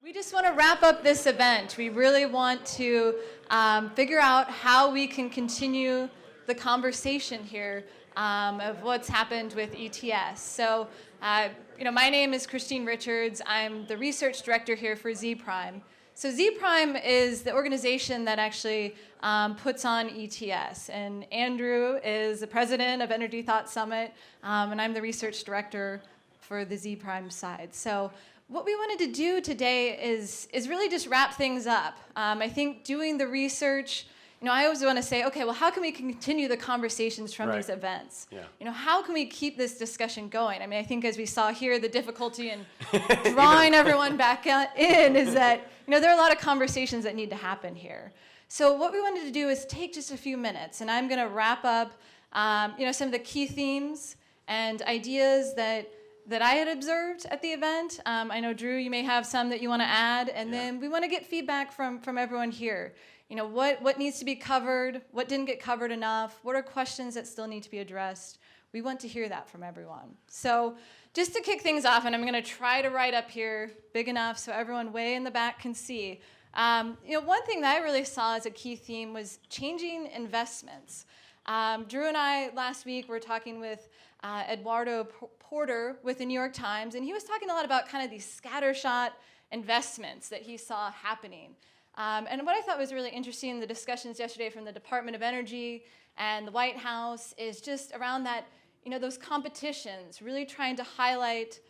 We just want to wrap up this event. We really want to figure out how we can continue the conversation here of what's happened with ETS. So, my name is Christine Richards. I'm the research director here for Zpryme. So Zpryme is the organization that actually puts on ETS. And Andrew is the president of Energy Thought Summit, and I'm the research director for the Zpryme side. So what we wanted to do today is really just wrap things up. I think doing the research, I always want to say, okay, well, how can we continue the conversations from these events? Yeah. How can we keep this discussion going? I mean, I think as we saw here, the difficulty in drawing everyone back in is that, there are a lot of conversations that need to happen here. So what we wanted to do is take just a few minutes, and I'm going to wrap up, some of the key themes and ideas that I had observed at the event. I know, Drew, you may have some that you want to add, and then we want to get feedback from everyone here. What needs to be covered, what didn't get covered enough, what are questions that still need to be addressed. We want to hear that from everyone. So just to kick things off, and I'm going to try to write up here big enough so everyone way in the back can see. One thing that I really saw as a key theme was changing investments. Drew and I last week were talking with Eduardo Porter with the New York Times, and he was talking a lot about kind of these scattershot investments that he saw happening. And what I thought was really interesting in the discussions yesterday from the Department of Energy and the White House is just around that, those competitions, really trying to highlight,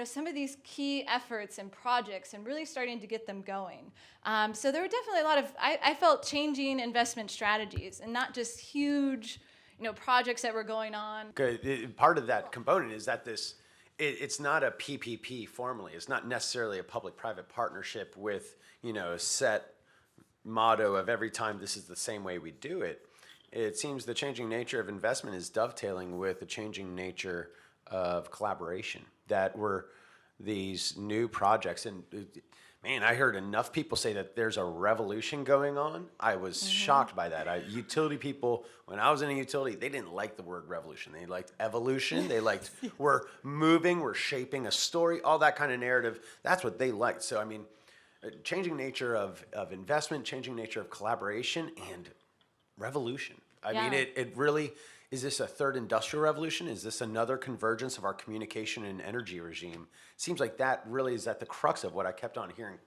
some of these key efforts and projects and really starting to get them going. So there were definitely a lot of, I felt, changing investment strategies and not just huge, projects that were going on. Part of that component is that it's not a PPP formally. It's not necessarily a public-private partnership with, a set motto of every time this is the same way we do it. It seems the changing nature of investment is dovetailing with the changing nature of collaboration, that we're these new projects. And man, I heard enough people say that there's a revolution going on. I was shocked by that. Utility people, when I was in a utility, they didn't like the word revolution. They liked evolution. They liked we're moving, we're shaping a story, all that kind of narrative. That's what they liked. So, changing nature of investment, changing nature of collaboration, and revolution. It really, is this a third industrial revolution? Is this another convergence of our communication and energy regime? Seems like that really is at the crux of what I kept on hearing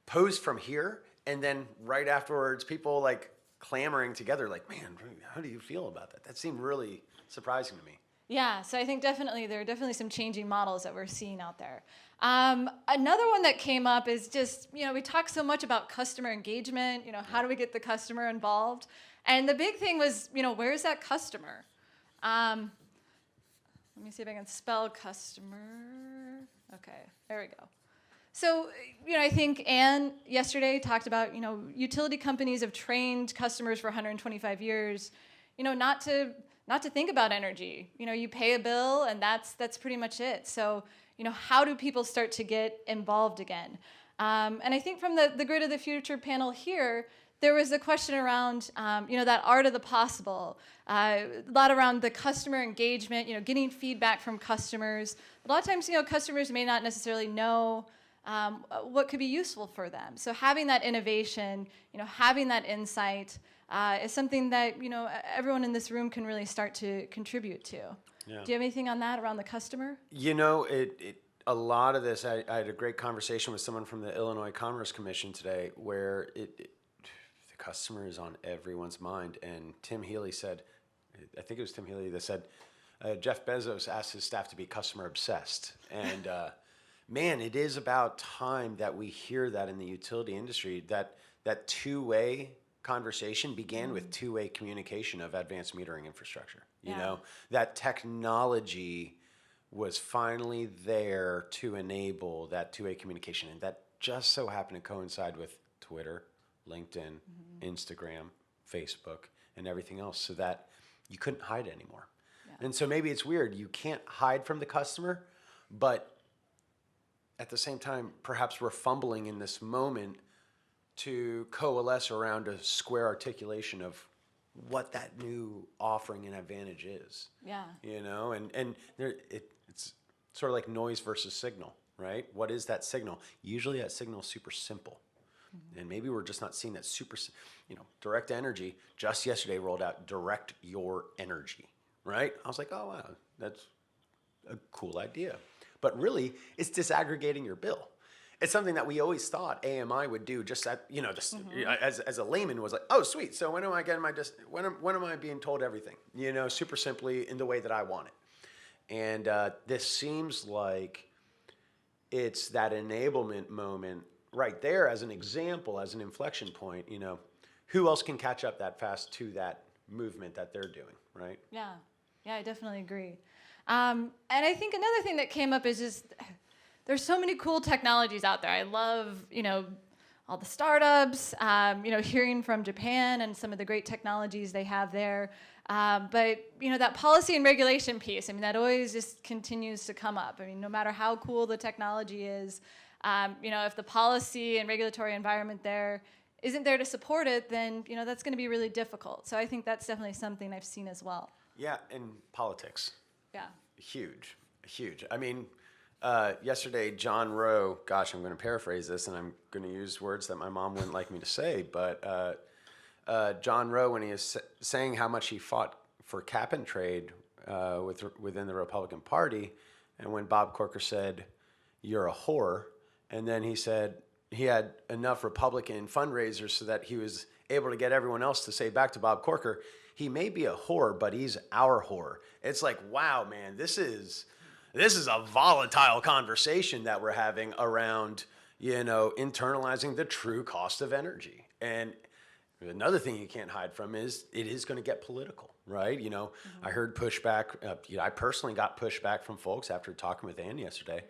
posed from here, and then right afterwards, people like clamoring together like, man, how do you feel about that? That seemed really surprising to me. Yeah, so I think there are definitely some changing models that we're seeing out there. Another one that came up is just, we talk so much about customer engagement, how do we get the customer involved? And the big thing was, where's that customer? Let me see if I can spell customer. Okay, there we go. So, I think Ann yesterday talked about, utility companies have trained customers for 125 years, not to think about energy. You pay a bill and that's pretty much it. So, how do people start to get involved again? And I think from the Grid of the Future panel here, there was a question around, that art of the possible, a lot around the customer engagement, getting feedback from customers. A lot of times, customers may not necessarily know what could be useful for them. So having that innovation, having that insight is something that, everyone in this room can really start to contribute to. Yeah. Do you have anything on that around the customer? A lot of this, I had a great conversation with someone from the Illinois Commerce Commission today where the customer is on everyone's mind. And Tim Healy said, I think it was Tim Healy that said, Jeff Bezos asked his staff to be customer obsessed. And man, it is about time that we hear that in the utility industry, that two-way conversation began with two-way communication of advanced metering infrastructure. That technology was finally there to enable that two-way communication. And that just so happened to coincide with Twitter, LinkedIn, Instagram, Facebook, and everything else, so that you couldn't hide anymore. Yeah. And so maybe it's weird. You can't hide from the customer, but at the same time, perhaps we're fumbling in this moment to coalesce around a square articulation of what that new offering and advantage is. Yeah. And it's sort of like noise versus signal. right? What is that signal? Usually that signal is super simple. And maybe we're just not seeing that direct energy. Just yesterday rolled out direct your energy, right? I was like, oh, wow, that's a cool idea. But really, it's disaggregating your bill. It's something that we always thought AMI would do. As a layman was like, oh, sweet. So when am I getting when am I being told everything? Super simply in the way that I want it. And this seems like it's that enablement moment right there as an example, as an inflection point. Who else can catch up that fast to that movement that they're doing, right? Yeah, I definitely agree. And I think another thing that came up is just there's so many cool technologies out there. I love, all the startups, hearing from Japan and some of the great technologies they have there. But, that policy and regulation piece, that always just continues to come up. No matter how cool the technology is, if the policy and regulatory environment there isn't there to support it, then, that's going to be really difficult. So I think that's definitely something I've seen as well. Yeah, and politics. Yeah. Huge. Yesterday, John Rowe, gosh, I'm going to paraphrase this, and I'm going to use words that my mom wouldn't like me to say, but John Rowe, when he is saying how much he fought for cap and trade within the Republican Party, and when Bob Corker said, "You're a whore," and then he said he had enough Republican fundraisers so that he was able to get everyone else to say back to Bob Corker, he may be a whore, but he's our whore. It's like, wow, man, this is a volatile conversation that we're having around, internalizing the true cost of energy. And another thing you can't hide from is it is going to get political, right? I heard pushback. I personally got pushback from folks after talking with Ann yesterday.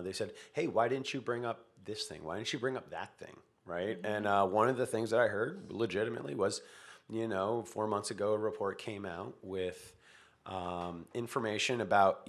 They said, hey, why didn't you bring up this thing? Why didn't you bring up that thing, right? And one of the things that I heard legitimately was, 4 months ago, a report came out with information about,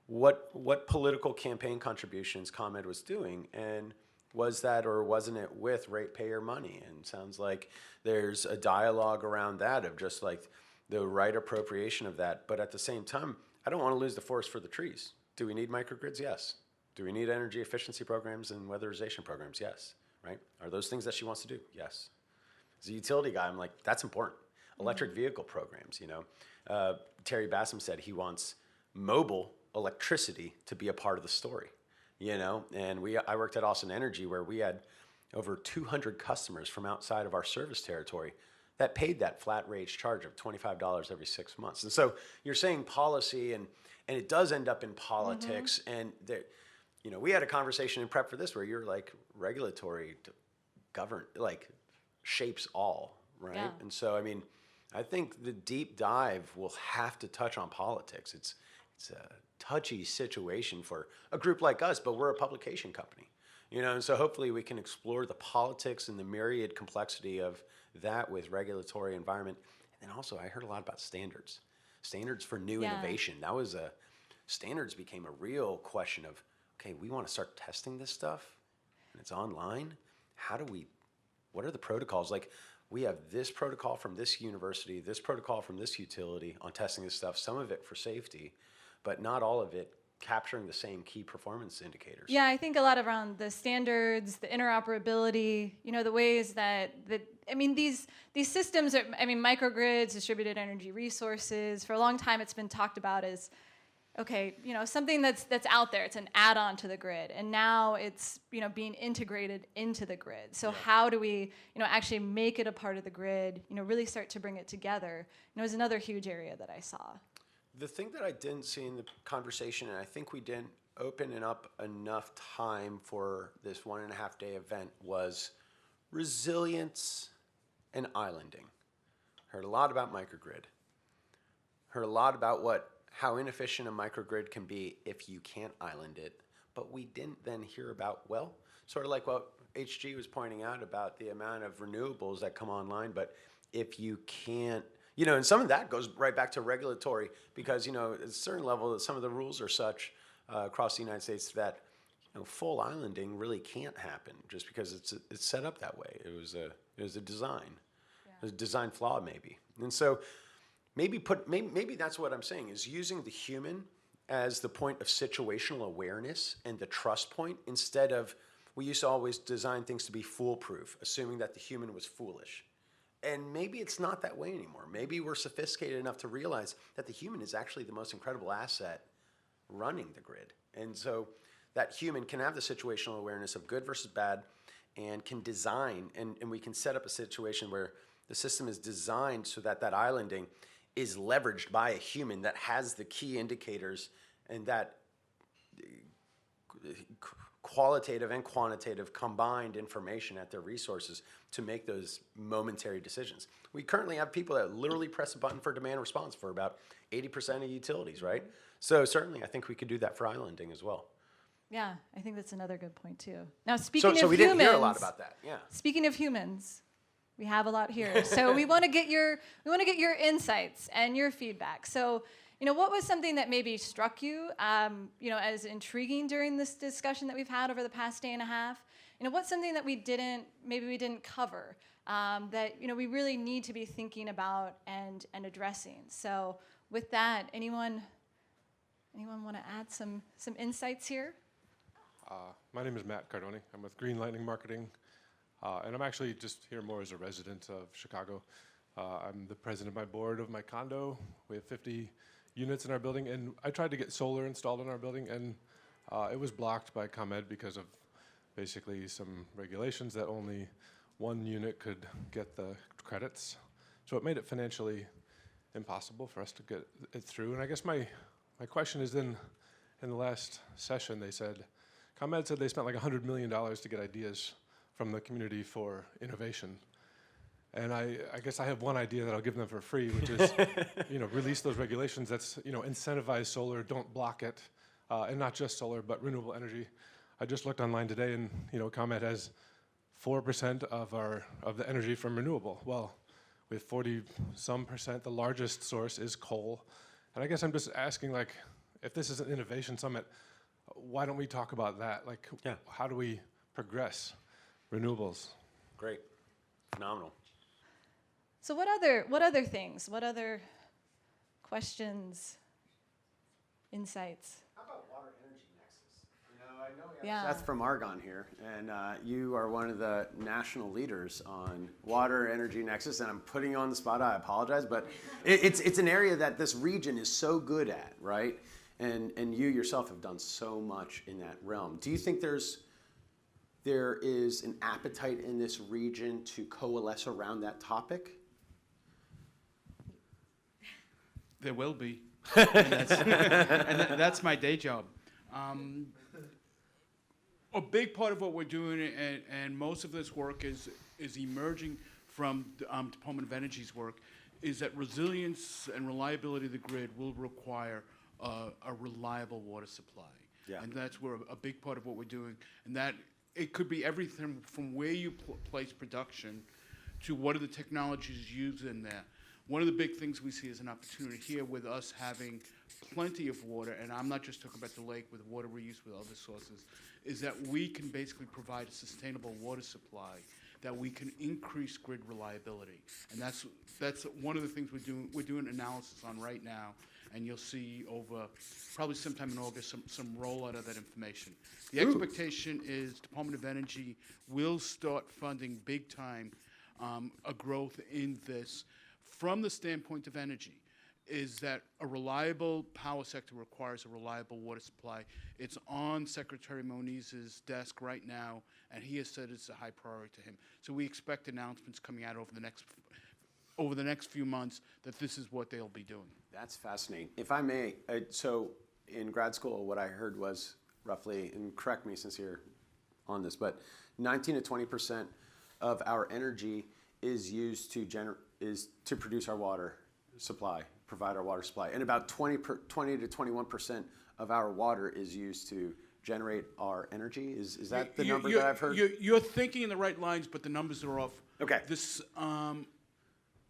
what political campaign contributions ComEd was doing, and was that or wasn't it with ratepayer money? And sounds like there's a dialogue around that of just like the right appropriation of that. But at the same time, I don't want to lose the forest for the trees. Do we need microgrids? Yes. Do we need energy efficiency programs and weatherization programs? Yes. Right? Are those things that she wants to do? Yes. As a utility guy, I'm like, that's important. Electric vehicle programs, Terry Bassam said he wants mobile electricity to be a part of the story, and I worked at Austin Energy where we had over 200 customers from outside of our service territory that paid that flat rate charge of $25 every 6 months. And so you're saying policy and it does end up in politics. And there, we had a conversation in prep for this where you're like regulatory to govern, like shapes all, right? Yeah. And so, I think the deep dive will have to touch on politics. It's a touchy situation for a group like us, but we're a publication company, and so hopefully we can explore the politics and the myriad complexity of that with regulatory environment. And then also I heard a lot about standards for new innovation. Standards became a real question of, okay, we want to start testing this stuff and it's online. What are the protocols? Like, we have this protocol from this university, this protocol from this utility on testing this stuff, some of it for safety, but not all of it capturing the same key performance indicators. Yeah, I think a lot around the standards, the interoperability, the ways that these systems are, microgrids, distributed energy resources, for a long time it's been talked about as, okay, something that's out there. It's an add-on to the grid, and now it's being integrated into the grid. So how do we actually make it a part of the grid? Really start to bring it together. Is another huge area that I saw. The thing that I didn't see in the conversation, and I think we didn't open it up enough time for this 1.5 day event, was resilience and islanding. Heard a lot about microgrid. Heard a lot about how inefficient a microgrid can be if you can't island it. But we didn't then hear about, sort of like what HG was pointing out about the amount of renewables that come online. But if you can't, and some of that goes right back to regulatory, because, at a certain level, some of the rules are such across the United States that, full islanding really can't happen just because it's set up that way. It was a design. Yeah. It was a design flaw maybe. And so maybe that's what I'm saying, is using the human as the point of situational awareness and the trust point, instead of, we used to always design things to be foolproof, assuming that the human was foolish. And maybe it's not that way anymore. Maybe we're sophisticated enough to realize that the human is actually the most incredible asset running the grid. And so that human can have the situational awareness of good versus bad and can design, and we can set up a situation where the system is designed so that that islanding is leveraged by a human that has the key indicators and that qualitative and quantitative combined information at their resources to make those momentary decisions. We currently have people that literally press a button for demand response for about 80% of utilities, right? So certainly I think we could do that for islanding as well. Yeah, I think that's another good point too. Now, speaking of So we humans, didn't hear a lot about that. Yeah. Speaking of humans, we have a lot here. So we want to get your insights and your feedback. So, what was something that maybe struck you, as intriguing during this discussion that we've had over the past day and a half? What's something that we didn't cover that we really need to be thinking about and addressing? So, with that, anyone want to add some insights here? My name is Matt Cardoni. I'm with Green Lightning Marketing, and I'm actually just here more as a resident of Chicago. I'm the president of my board of my condo. We have 50 units in our building, and I tried to get solar installed in our building, and it was blocked by ComEd because of basically some regulations that only one unit could get the credits. So it made it financially impossible for us to get it through. And I guess my question is then, in the last session, ComEd said they spent like $100 million to get ideas from the community for innovation. And I guess I have one idea that I'll give them for free, which is, release those regulations that's, incentivize solar, don't block it, and not just solar, but renewable energy. I just looked online today, and ComEd has 4% of the energy from renewable. Well, we have 40-some%. The largest source is coal, and I guess I'm just asking, if this is an innovation summit, why don't we talk about that? How do we progress renewables? Great, phenomenal. So what other things? What other questions, insights? How about water energy nexus? I know we have Seth from Argonne here, and you are one of the national leaders on water energy nexus, and I'm putting you on the spot. I apologize, but it's an area that this region is so good at, right? And you yourself have done so much in that realm. Do you think there is an appetite in this region to coalesce around that topic? There will be, and that's my day job. A big part of what we're doing, and most of this work is emerging from the Department of Energy's work, is that resilience and reliability of the grid will require a reliable water supply. Yeah. And that's where a big part of what we're doing, and that it could be everything from where you place production to what are the technologies used in there. One of the big things we see as an opportunity here with us having plenty of water, and I'm not just talking about the lake with water reuse with other sources, is that we can basically provide a sustainable water supply that we can increase grid reliability. And that's one of the things we're doing analysis on right now, and you'll see over probably sometime in August some rollout of that information. The expectation is Department of Energy will start funding big time a growth in this from the standpoint of energy. Is that a reliable power sector requires a reliable water supply. It's on Secretary Moniz's desk right now, and he has said it's a high priority to him. So we expect announcements coming out over the next few months that this is what they'll be doing. That's fascinating. If I may, so in grad school, what I heard was roughly, and correct me since you're on this, but 19 to 20% of our energy is used to produce our water supply, provide our water supply, and about 20 to 21% of our water is used to generate our energy. Is that the number that I've heard? You're thinking in the right lines, but the numbers are off. Okay. This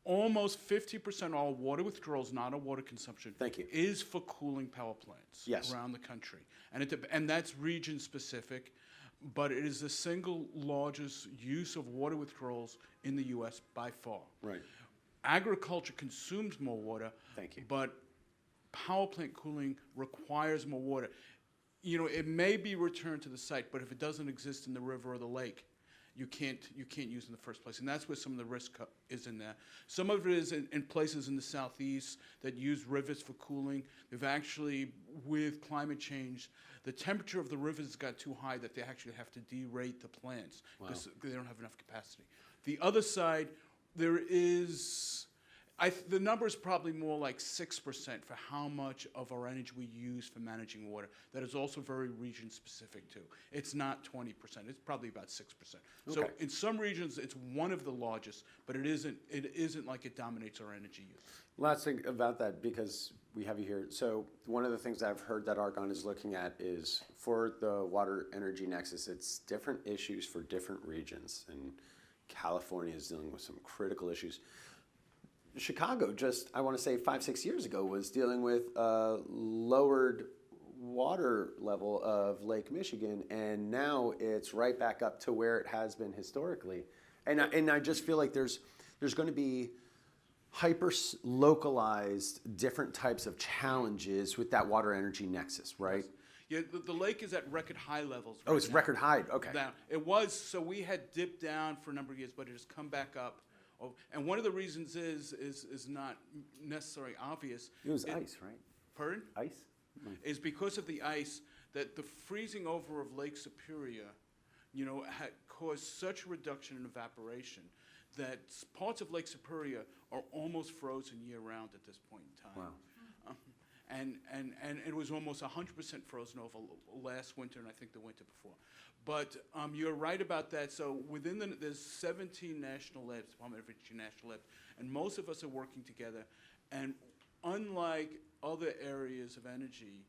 almost 50% of all water withdrawals, not all water consumption, is for cooling power plants around the country, and that's region specific. But it is the single largest use of water withdrawals in the U.S. by far. Right. Agriculture consumes more water. But power plant cooling requires more water. You know, it may be returned to the site, but if it doesn't exist in the river or the lake, you can't use it in the first place. And that's where some of the risk is in there. Some of it is in places in the southeast that use rivers for cooling. They've actually, with climate change, the temperature of the rivers got too high that they actually have to derate the plants because they don't have enough capacity. The other side, there is, the number is probably more like 6% for how much of our energy we use for managing water. That is also very region specific too. It's not 20%, it's probably about 6%. So in some regions it's one of the largest, but it isn't like it dominates our energy use. Last thing about that, because we have you here. So one of the things that I've heard that Argonne is looking at is for the water energy nexus, it's different issues for different regions. And California is dealing with some critical issues. Chicago just, I want to say 5-6 years ago, was dealing with a lowered water level of Lake Michigan, and now it's right back up to where it has been historically. And I just feel like there's going to be hyper-localized different types of challenges with that water energy nexus, right? Yeah, the lake is at record high levels. Oh, it's record high, okay. Now, it was, so we had dipped down for a number of years, but it has come back up. Oh, and one of the reasons is not necessarily obvious. It was ice, right? Pardon? Ice? Is because of the ice that the freezing over of Lake Superior, you know, had caused such a reduction in evaporation that parts of Lake Superior are almost frozen year-round at this point in time. Wow. And it was almost 100% frozen over last winter and I think the winter before. But you're right about that. So within there's 17 national labs, Department of Energy national labs, and most of us are working together. And unlike other areas of energy,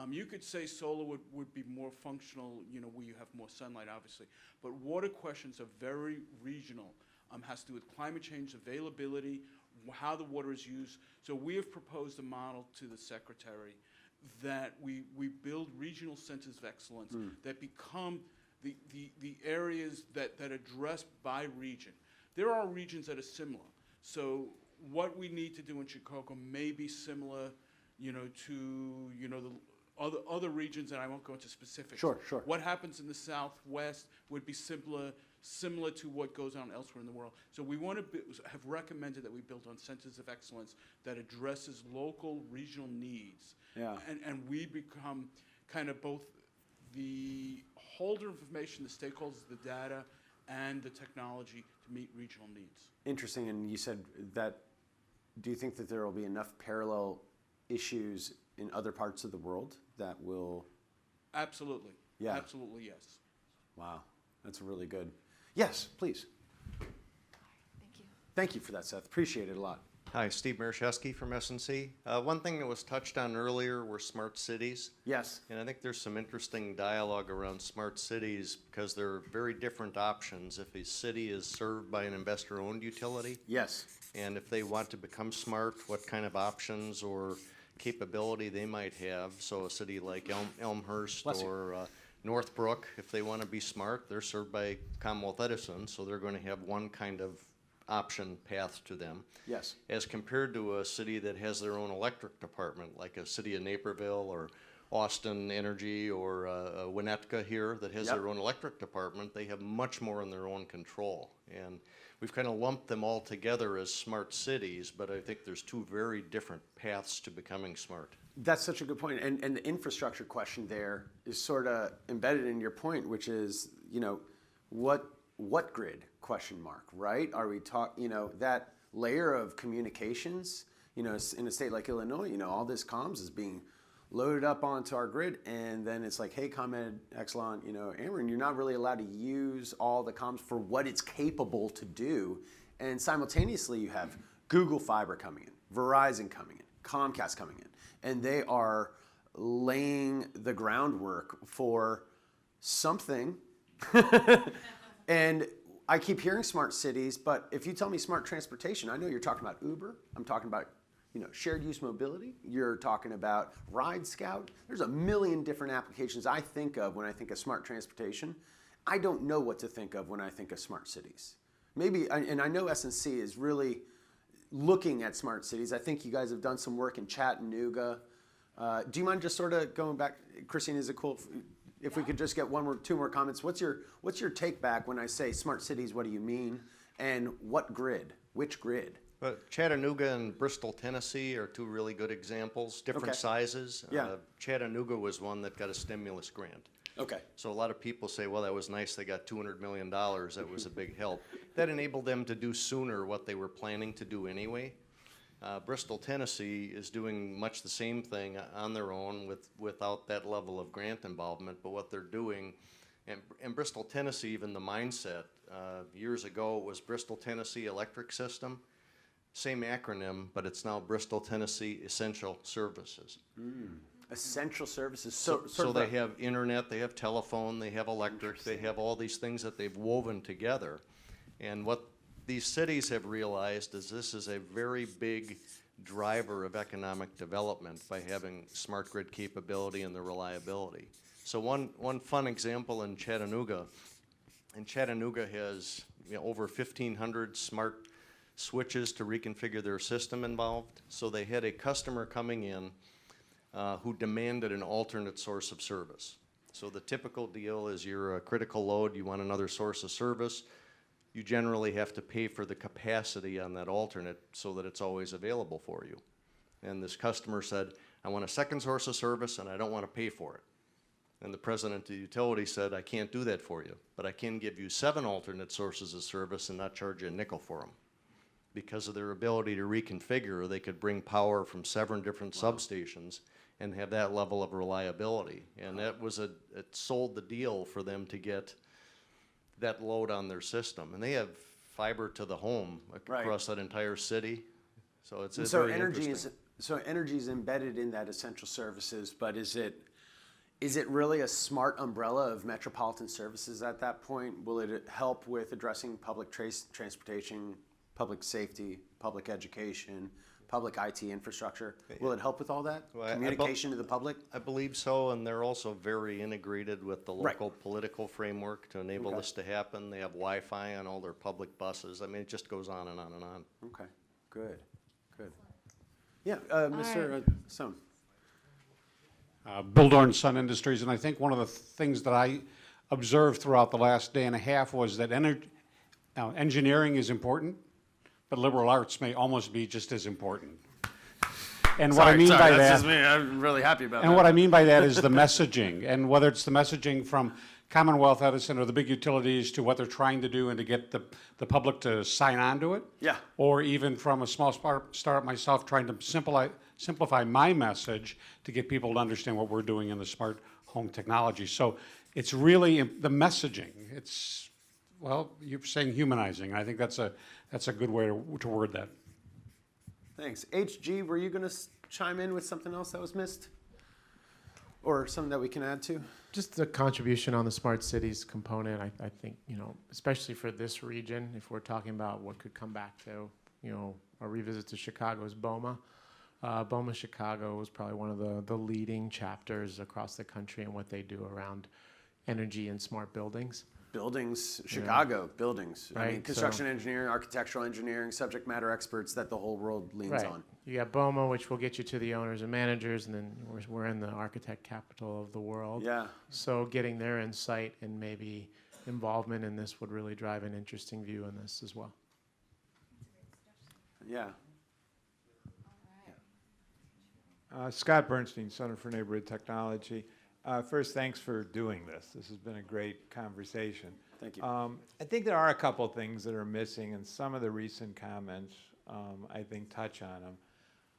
you could say solar would be more functional, you know, where you have more sunlight, obviously. But water questions are very regional. Has to do with climate change, availability, how the water is used. So we have proposed a model to the Secretary that we build regional centers of excellence that become the areas that address by region. There are regions that are similar. So what we need to do in Chicago may be similar, you know, to, you know, the other regions, and I won't go into specifics. Sure. What happens in the Southwest would be similar to what goes on elsewhere in the world. So we want to have recommended that we build on centers of excellence that addresses local, regional needs. Yeah. And we become kind of both the holder of information, the stakeholders, the data, and the technology to meet regional needs. Interesting, and you said that, do you think that there will be enough parallel issues in other parts of the world that will... Absolutely. Yeah. Absolutely, yes. Wow, that's really good. Yes, please. Thank you. Thank you for that, Seth. Appreciate it a lot. Hi, Steve Marszewski from S&C. One thing that was touched on earlier were smart cities. Yes. And I think there's some interesting dialogue around smart cities because there are very different options. If a city is served by an investor-owned utility, Yes. and if they want to become smart, what kind of options or capability they might have. So a city like Elmhurst Bless you. or Northbrook, if they want to be smart, they're served by Commonwealth Edison, so they're going to have one kind of option path to them. Yes. As compared to a city that has their own electric department, like a city of Naperville or Austin Energy or Winnetka here that has their own electric department, they have much more in their own control. And we've kind of lumped them all together as smart cities, but I think there's two very different paths to becoming smart. That's such a good point. And the infrastructure question there is sort of embedded in your point, which is, you know, what grid, question mark, right? Are we that layer of communications, you know, in a state like Illinois, you know, all this comms is being loaded up onto our grid, and then it's like, hey, ComEd, Exelon, you know, Ameren, you're not really allowed to use all the comms for what it's capable to do. And simultaneously, you have Google Fiber coming in, Verizon coming in, Comcast coming in, and they are laying the groundwork for something. And I keep hearing smart cities, but if you tell me smart transportation, I know you're talking about Uber. I'm talking about, you know, shared use mobility. You're talking about Ride Scout. There's a million different applications I think of when I think of smart transportation. I don't know what to think of when I think of smart cities. Maybe, and I know S&C is really looking at smart cities. I think you guys have done some work in Chattanooga. Do you mind just sort of going back, Christine? Is it cool if we could just get two more comments? What's your take back when I say smart cities? What do you mean? And what grid? Which grid? But Chattanooga and Bristol, Tennessee are two really good examples, different sizes. Yeah. Chattanooga was one that got a stimulus grant. Okay. So a lot of people say, well, that was nice, they got $200 million, that was a big help. That enabled them to do sooner what they were planning to do anyway. Bristol, Tennessee is doing much the same thing on their own without that level of grant involvement, but what they're doing, and Bristol, Tennessee, even the mindset, years ago it was Bristol, Tennessee Electric System. Same acronym, but it's now Bristol, Tennessee Essential Services. Essential services. So they have internet, they have telephone, they have electric, they have all these things that they've woven together. And what these cities have realized is this is a very big driver of economic development by having smart grid capability and the reliability. So one fun example in Chattanooga has over 1,500 smart switches to reconfigure their system involved. So they had a customer coming in who demanded an alternate source of service. So the typical deal is you're a critical load, you want another source of service, you generally have to pay for the capacity on that alternate so that it's always available for you. And this customer said, I want a second source of service and I don't want to pay for it. And the president of the utility said, I can't do that for you, but I can give you 7 alternate sources of service and not charge you a nickel for them. Because of their ability to reconfigure, they could bring power from 7 different substations and have that level of reliability. And that was it sold the deal for them to get that load on their system. And they have fiber to the home across that entire city. So it's very interesting. So energy is embedded in that essential services, but is it really a smart umbrella of metropolitan services at that point? Will it help with addressing public transportation, public safety, public education, public IT infrastructure? Will it help with all that? Well, communication to the public? I believe so, and they're also very integrated with the local political framework to enable this to happen. They have Wi-Fi on all their public buses. I mean, it just goes on and on and on. Okay, good. Yeah, Mr. Sohn. Bill Dorn, Sun Industries, and I think one of the things that I observed throughout the last day and a half was that engineering is important, but liberal arts may almost be just as important. And what I mean by that's just me. I'm really happy about that. And what I mean by that is the messaging, and whether it's the messaging from Commonwealth Edison or the big utilities to what they're trying to do and to get the public to sign on to it. Yeah. Or even from a small startup myself trying to simplify my message to get people to understand what we're doing in the smart home technology. So it's really the messaging. It's, well, you're saying humanizing. I think that's a good way to word that. Thanks. HG, were you going to chime in with something else that was missed? Or something that we can add to? Just the contribution on the smart cities component, I think, especially for this region, if we're talking about what could come back to, a revisit to Chicago's BOMA. BOMA Chicago was probably one of the leading chapters across the country in what they do around energy and smart buildings. Buildings, Chicago, buildings. Right, I mean, construction engineering, architectural engineering, subject matter experts that the whole world leans on. You got BOMA, which will get you to the owners and managers, and then we're in the architect capital of the world. Yeah. So getting their insight and maybe involvement in this would really drive an interesting view in this as well. Yeah. Scott Bernstein, Center for Neighborhood Technology. First, thanks for doing this. This has been a great conversation. Thank you. I think there are a couple things that are missing, and some of the recent comments, I think, touch on them.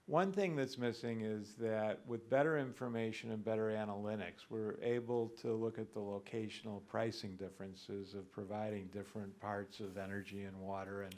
One thing that's missing is that with better information and better analytics, we're able to look at the locational pricing differences of providing different parts of energy and water and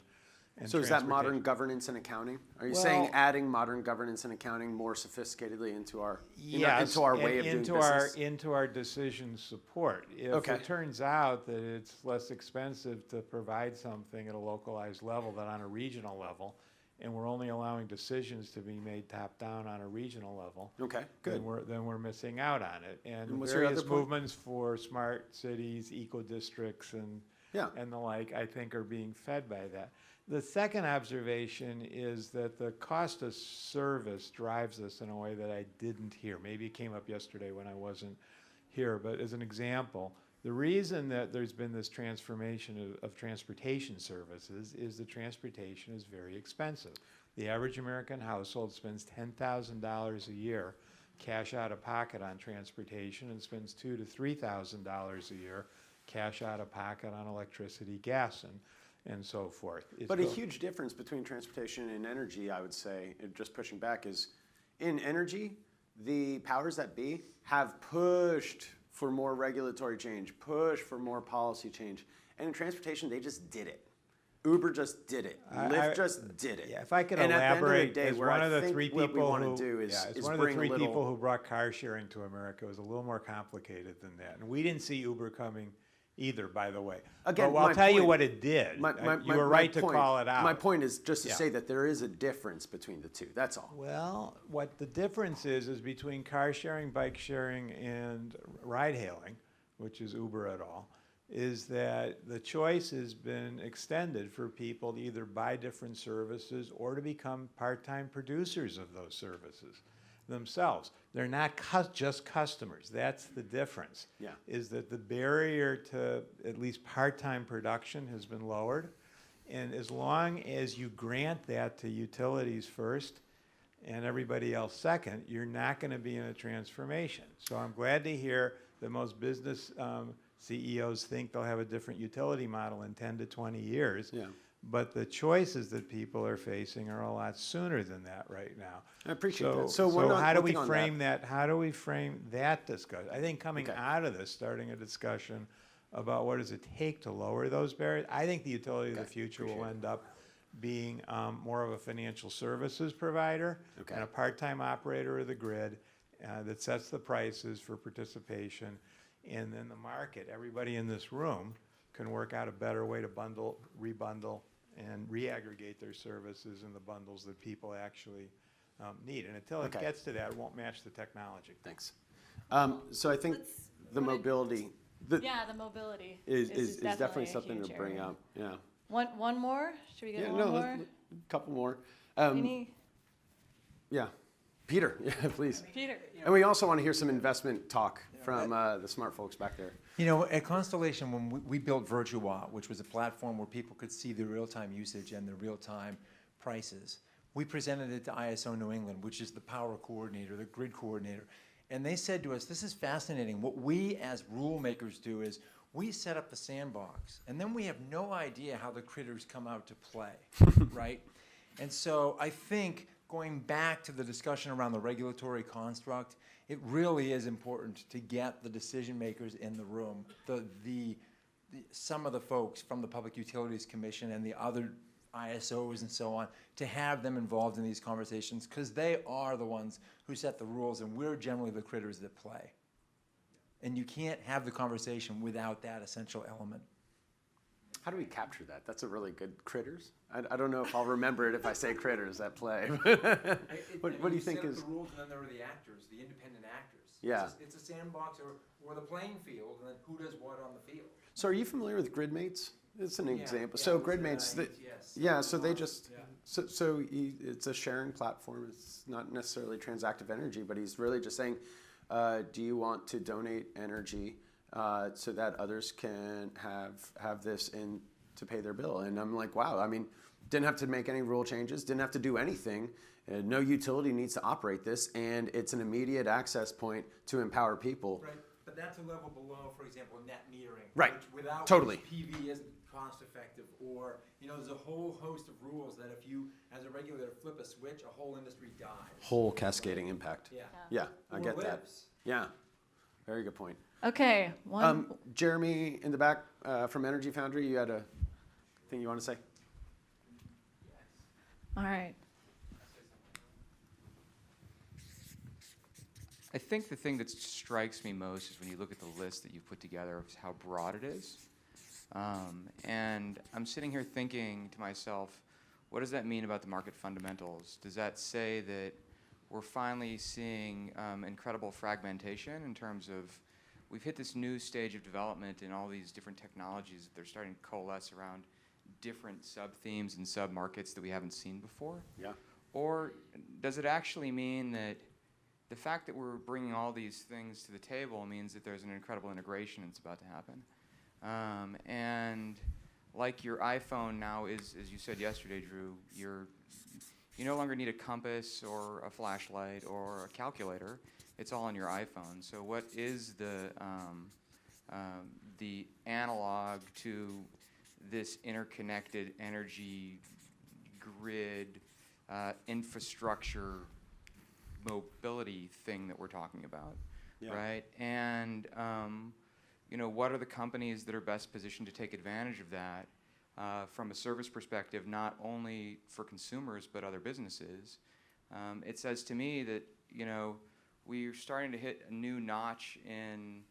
so is that modern governance and accounting? Are you saying adding modern governance and accounting more sophisticatedly into our into our way of doing business? Into our decision support. If it turns out that it's less expensive to provide something at a localized level than on a regional level, and we're only allowing decisions to be made top down on a regional level, good. Then we're missing out on it. And what's your various other point? movements for smart cities, eco districts, and Yeah. and the like, I think, are being fed by that. The second observation is that the cost of service drives us in a way that I didn't hear. Maybe it came up yesterday when I wasn't here, but as an example, the reason that there's been this transformation of transportation services is that transportation is very expensive. The average American household spends $10,000 a year cash out of pocket on transportation and spends $2,000 to $3,000 a year cash out of pocket on electricity, gas, and so forth. But a huge difference between transportation and energy, I would say, just pushing back, is in energy, the powers that be have pushed for more regulatory change, pushed for more policy change. And in transportation, they just did it. Uber just did it. Lyft just did it. Yeah, if I could and elaborate, at the end of the day, as one of the three what we people want who, to do is, as is one of the bring three a little, people who brought car sharing to America, it was a little more complicated than that. And we didn't see Uber coming either, by the way. Again, but I'll tell you point- what it did. You were right to call it out. My point is just to Yeah. say that there is a difference between the two. That's all. Well, what the difference is between car sharing, bike sharing, and ride hailing, which is Uber et al., is that the choice has been extended for people to either buy different services or to become part-time producers of those services themselves. They're not just customers. That's the difference. Yeah. Is that the barrier to at least part-time production has been lowered. And as long as you grant that to utilities first and everybody else second, you're not going to be in a transformation. So I'm glad to hear that most business CEOs think they'll have a different utility model in 10 to 20 years. Yeah. But the choices that people are facing are a lot sooner than that right now. I appreciate that. So one how do we thing on frame that? How do we frame that discussion? I think coming Okay. out of this, starting a discussion about what does it take to lower those barriers. I think the utility of the future will end up being more of a financial services provider Okay. and a part-time operator of the grid that sets the prices for participation. And then the market, everybody in this room can work out a better way to bundle, rebundle, and reaggregate their services in the bundles that people actually need. And until it Okay. gets to that, it won't match the technology. Thanks. So I think the mobility Yeah, the mobility is definitely a something huge to bring area. up. Yeah. One more? Should we get Yeah. one No. more? A couple more. Any? Yeah. Peter. Yeah. Please. Peter. And we also want to hear some investment talk from the smart folks back there. You know, at Constellation, when we built Virtua, which was a platform where people could see the real-time usage and the real-time prices, we presented it to ISO New England, which is the power coordinator, the grid coordinator. And they said to us, this is fascinating. What we as rule makers do is we set up the sandbox, and then we have no idea how the critters come out to play, right? And so I think going back to the discussion around the regulatory construct, it really is important to get the decision makers in the room, some of the folks from the Public Utilities Commission and the other ISOs and so on, to have them involved in these conversations, because they are the ones who set the rules, and we're generally the critters that play. And you can't have the conversation without that essential element. How do we capture that? That's a really good critters. I don't know if I'll remember it if I say critters at play. What do you think is? The rules, and then there are the actors, the independent actors. Yeah. It's a sandbox or the playing field, and then who does what on the field. So are you familiar with GridMates? It's an example. yeah, So it's GridMates, yes. yeah. So they just it's a sharing platform. It's not necessarily transactive energy, but he's really just saying, do you want to donate energy so that others can have this in to pay their bill? And I'm like, wow. I mean, didn't have to make any rule changes. Didn't have to do anything. No utility needs to operate this, and it's an immediate access point to empower people. Right, but that's a level below, for example, net metering. Right, Which without totally. which PV isn't cost effective, or, you know, there's a whole host of rules that if you, as a regulator, flip a switch, a whole industry dies. Whole cascading impact. Yeah. Yeah, I Or get that. lives. Yeah, very good point. Okay, one. Jeremy in the back from Energy Foundry, you had a thing you want to say? All right. I think the thing that strikes me most is when you look at the list that you've put together of how broad it is. And I'm sitting here thinking to myself, what does that mean about the market fundamentals? Does that say that we're finally seeing incredible fragmentation in terms of we've hit this new stage of development in all these different technologies that they're starting to coalesce around different sub-themes and sub-markets that we haven't seen before? Yeah. Or does it actually mean that the fact that we're bringing all these things to the table means that there's an incredible integration that's about to happen? And like your iPhone now is, as you said yesterday, Drew, you no longer need a compass or a flashlight or a calculator. It's all on your iPhone. So what is the analog to this interconnected energy grid infrastructure mobility thing that we're talking about, right? And what are the companies that are best positioned to take advantage of that from a service perspective, not only for consumers but other businesses? It says to me that we're starting to hit a new notch in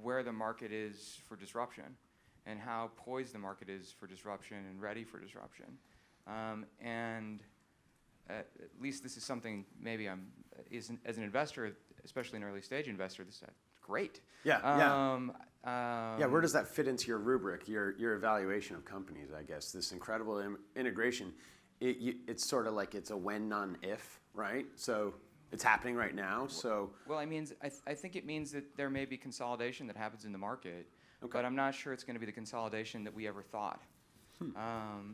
where the market is for disruption and how poised the market is for disruption and ready for disruption. And at least this is something maybe as an investor, especially an early stage investor, this is great. Yeah. Where does that fit into your rubric, your evaluation of companies? I guess this incredible integration. It's sort of like it's a when, not an if, right? So it's happening right now. So well, I think it means that there may be consolidation that happens in the market, but I'm not sure it's going to be the consolidation that we ever thought.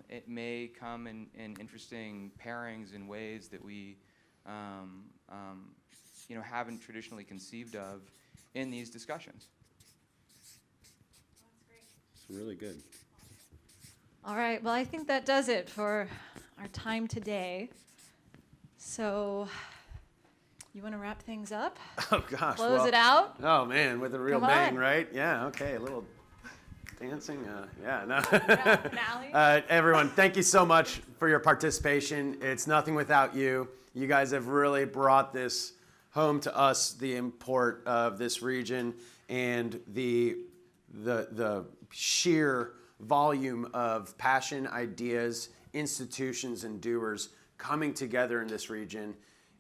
It may come in interesting pairings in ways that we haven't traditionally conceived of in these discussions. It's really good. All right, well, I think that does it for our time today. So, you want to wrap things up? Oh, gosh. Close it out? Oh, man, with a real Come bang, on. right? Yeah, okay, a little dancing. No. Finale? Everyone, thank you so much for your participation. It's nothing without you. You guys have really brought this home to us, the import of this region and the sheer volume of passion, ideas, institutions, and doers coming together in this region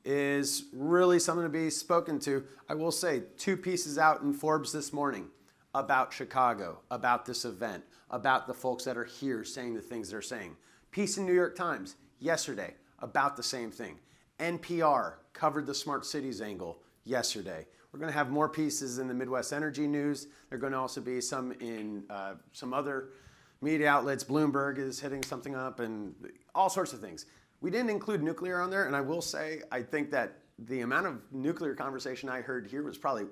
is really something to be spoken to. I will say 2 pieces out in Forbes this morning about Chicago, about this event, about the folks that are here saying the things they're saying. Piece in New York Times yesterday about the same thing. NPR covered the smart cities angle yesterday. We're going to have more pieces in the Midwest Energy News. There are going to also be some in some other media outlets. Bloomberg is hitting something up and all sorts of things. We didn't include nuclear on there, and I will say I think that the amount of nuclear conversation I heard here was probably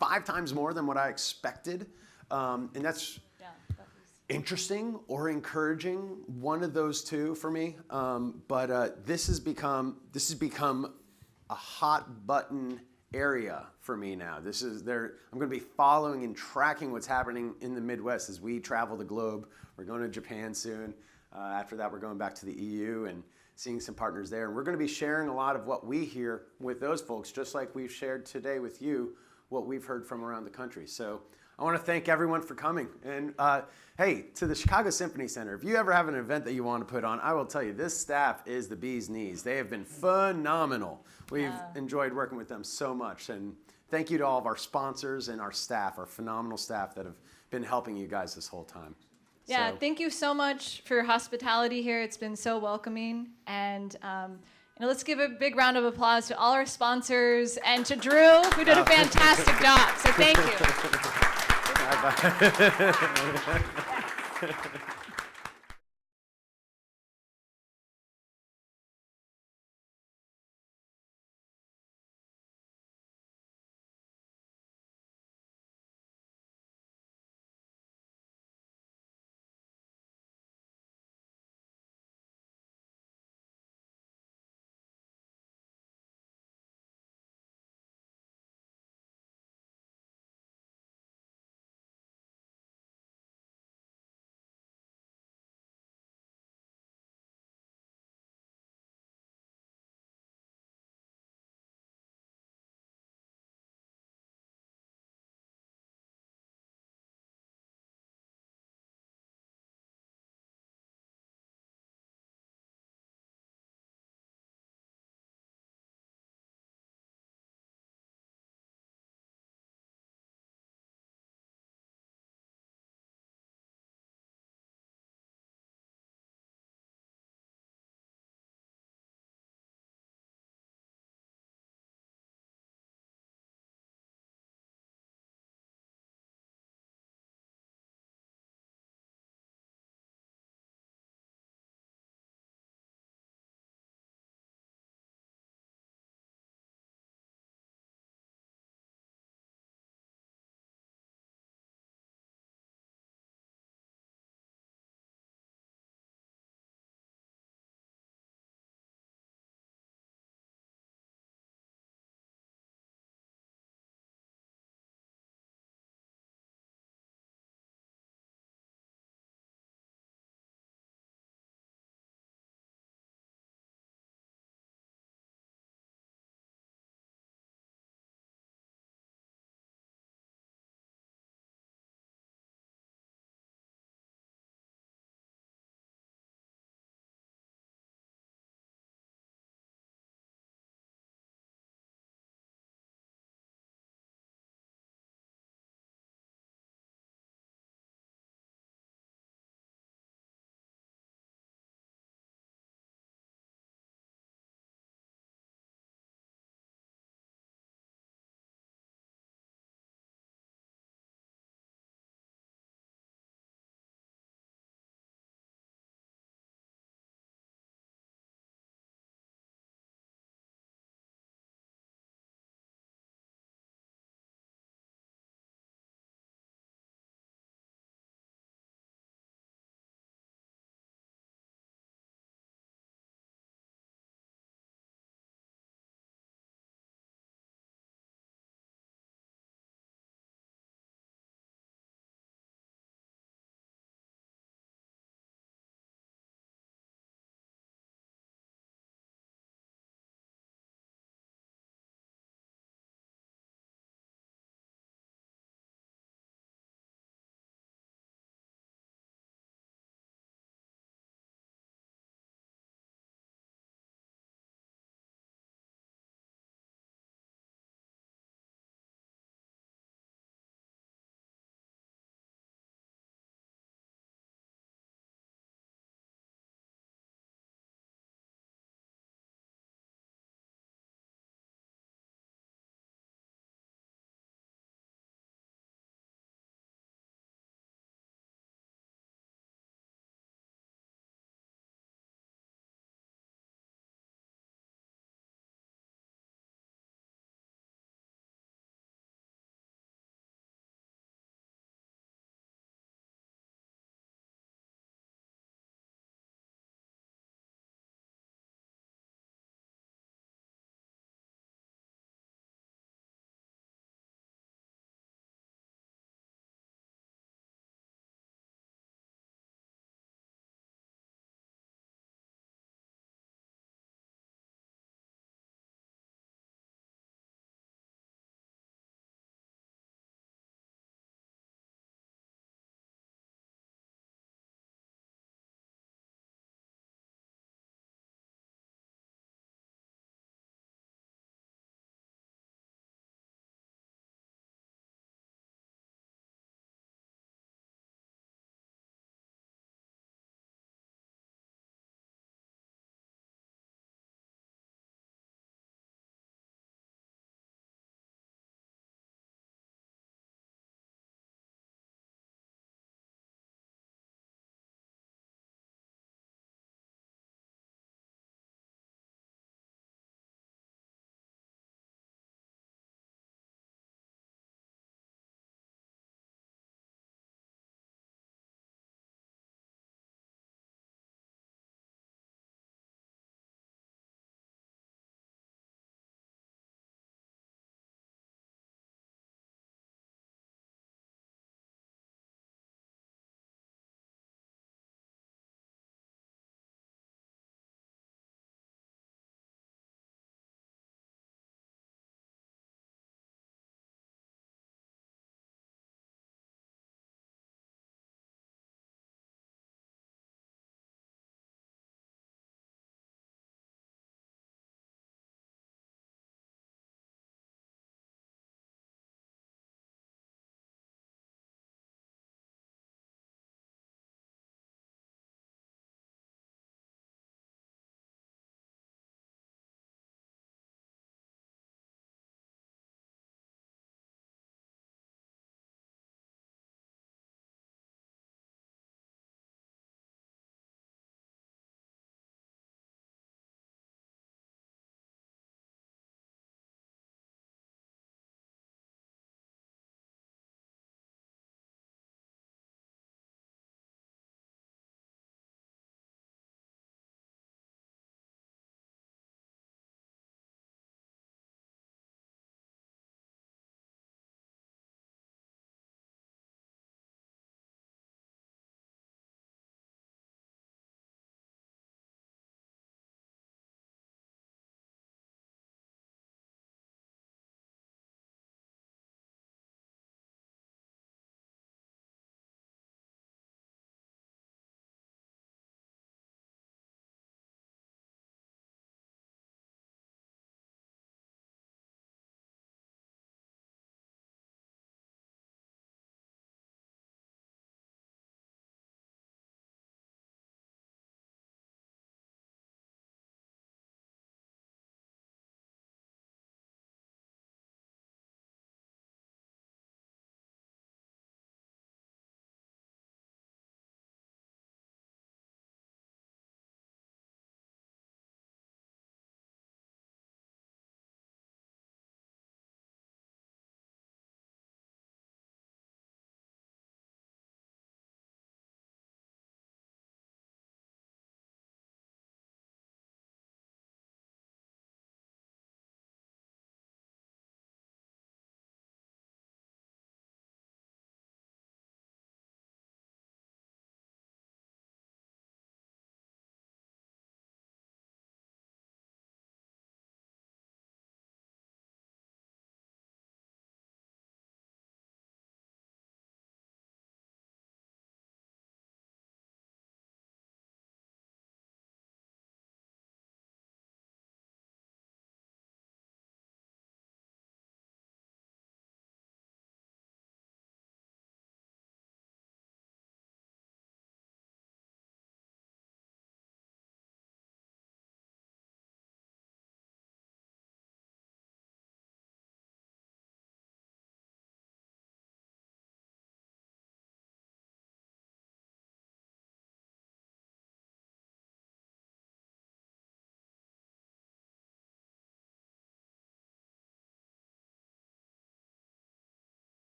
5 times more than what I expected. And that's interesting or encouraging, one of those two for me. But this has become a hot button area for me now. I'm going to be following and tracking what's happening in the Midwest as we travel the globe. We're going to Japan soon. After that, we're going back to the EU and seeing some partners there. And we're going to be sharing a lot of what we hear with those folks, just like we've shared today with you what we've heard from around the country. So I want to thank everyone for coming. And hey, to the Chicago Symphony Center, if you ever have an event that you want to put on, I will tell you, this staff is the bee's knees. They have been phenomenal. We've enjoyed working with them so much. And thank you to all of our sponsors and our staff, our phenomenal staff that have been helping you guys this whole time. Yeah, thank you so much for your hospitality here. It's been so welcoming. And let's give a big round of applause to all our sponsors and to Drew, who did a fantastic job. So thank you. Bye-bye.